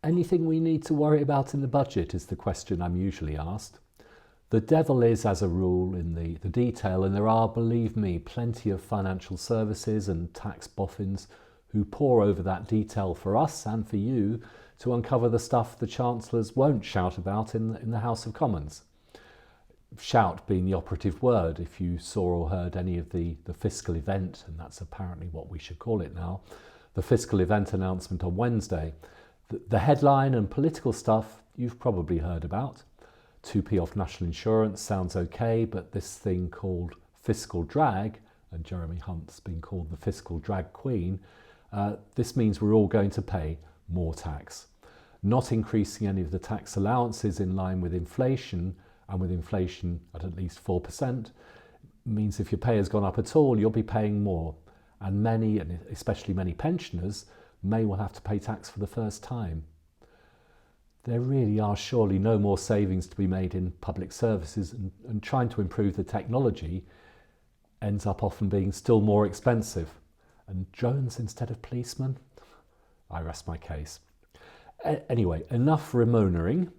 Anything we need to worry about in the budget is the question I'm usually asked. The devil is, as a rule, in the detail, and there are, believe me, plenty of financial services and tax boffins who pore over that detail for us and for you to uncover the stuff the Chancellors won't shout about in the House of Commons. Shout being the operative word. If you saw or heard any of the fiscal event, and that's apparently what we should call it now, the fiscal event announcement on Wednesday, the headline and political stuff you've probably heard about. 2p off national insurance sounds okay, but this thing called fiscal drag, and Jeremy Hunt's been called the fiscal drag queen, this means we're all going to pay more tax. Not increasing any of the tax allowances in line with inflation, and with inflation at least 4%, means if your pay has gone up at all, you'll be paying more. And many, and especially many pensioners, may well have to pay tax for the first time. There really are surely no more savings to be made in public services, and trying to improve the technology ends up often being still more expensive. And drones instead of policemen? I rest my case. Anyway, enough remunering.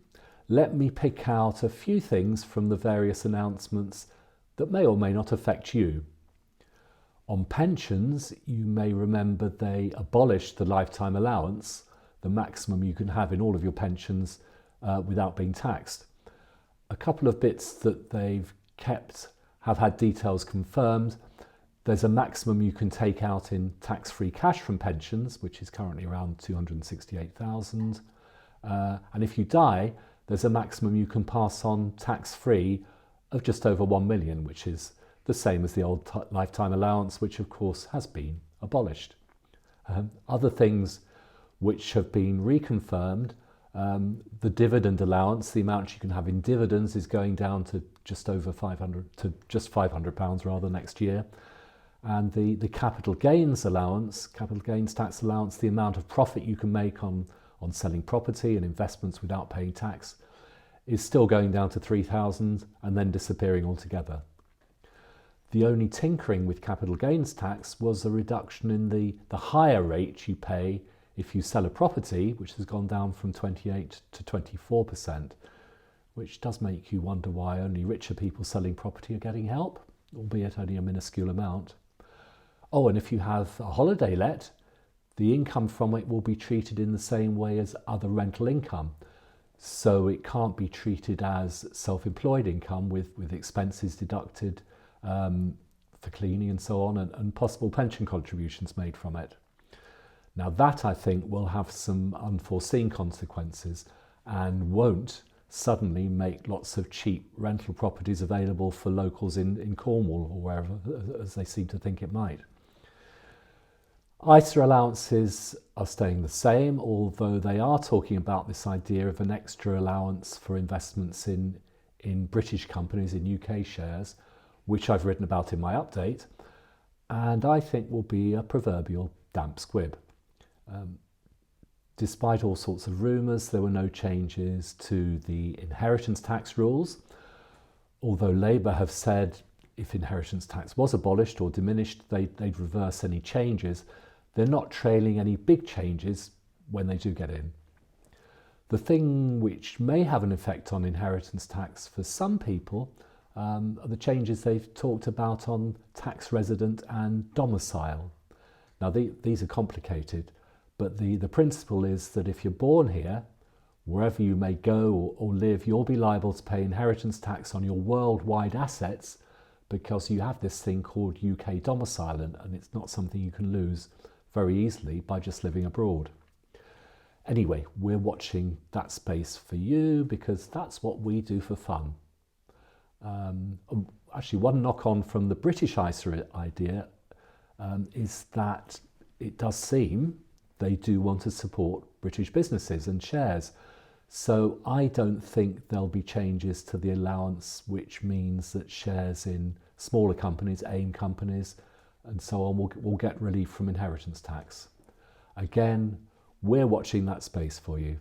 Let me pick out a few things from the various announcements that may or may not affect you. On pensions, you may remember they abolished the lifetime allowance, the maximum you can have in all of your pensions without being taxed. A couple of bits that they've kept have had details confirmed. There's a maximum you can take out in tax-free cash from pensions, which is currently around 268,000. And if you die, there's a maximum you can pass on tax-free of just over 1 million, which is the same as the old lifetime allowance, which of course has been abolished. Other things which have been reconfirmed, the dividend allowance, the amount you can have in dividends, is going down to just over £500 rather next year. And the capital gains allowance, capital gains tax allowance, the amount of profit you can make on selling property and investments without paying tax, is still going down to £3,000 and then disappearing altogether. The only tinkering with capital gains tax was a reduction in the higher rate you pay if you sell a property, which has gone down from 28 to 24%, which does make you wonder why only richer people selling property are getting help, albeit only a minuscule amount. Oh, and if you have a holiday let, the income from it will be treated in the same way as other rental income. So it can't be treated as self-employed income with expenses deducted for cleaning and so on, and possible pension contributions made from it. Now that, I think, will have some unforeseen consequences and won't suddenly make lots of cheap rental properties available for locals in Cornwall or wherever, as they seem to think it might. ISA allowances are staying the same, although they are talking about this idea of an extra allowance for investments in British companies, in UK shares, which I've written about in my update, and I think will be a proverbial damp squib. Despite all sorts of rumours, there were no changes to the inheritance tax rules, although Labour have said if inheritance tax was abolished or diminished, they'd reverse any changes. They're not trailing any big changes when they do get in. The thing which may have an effect on inheritance tax for some people are the changes they've talked about on tax resident and domicile. Now these are complicated, but the principle is that if you're born here, wherever you may go or live, you'll be liable to pay inheritance tax on your worldwide assets because you have this thing called UK domicile, and it's not something you can lose very easily by just living abroad. Anyway, we're watching that space for you because that's what we do for fun. Actually, one knock-on from the British ISA idea is that it does seem they do want to support British businesses and shares. So I don't think there'll be changes to the allowance, which means that shares in smaller companies, AIM companies, and so on will get relief from inheritance tax. Again, we're watching that space for you.